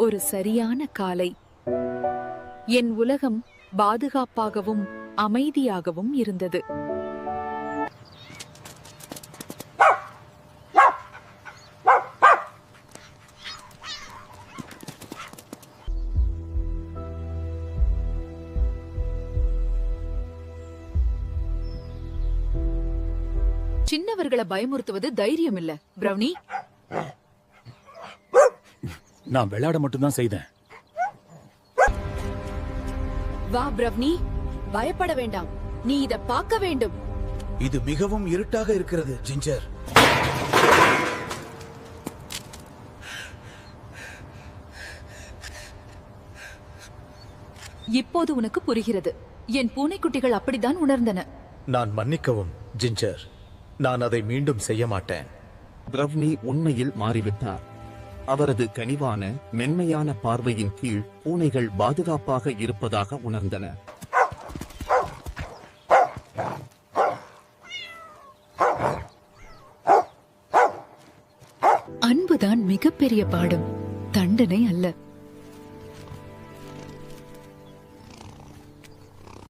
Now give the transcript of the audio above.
ஒரு சரியான காலை. என் உலகம் பாதுகாப்பாகவும் அமைதியாகவும் இருந்தது. சின்னவர்களை பயமுறுத்துவது தைரியம் இல்ல பிரவுனி. நான் விளையாட மட்டும்தான் செய்தேன். வா பிரவுனி, பயப்பட வேண்டாம். நீ இத பார்க்க வேண்டும். இது மிகவும் இருட்டாக இருக்கிறது ஜிஞ்சர். இப்போது உனக்கு புரிகிறது. என் பூனைக்குட்டிகள் அப்படித்தான் உணர்ந்தன. நான் மன்னிக்கவும் ஜிஞ்சர், நான் அதை மீண்டும் செய்ய மாட்டேன். பிரவ்னி உண்மையில் மாறிவிட்டார். அவரது கனிவான மென்மையான பார்வையின் கீழ் பூனைகள் பாதுகாப்பாக இருப்பதாக உணர்ந்தன. அன்புதான் மிகப்பெரிய பாடம், தண்டனை அல்ல.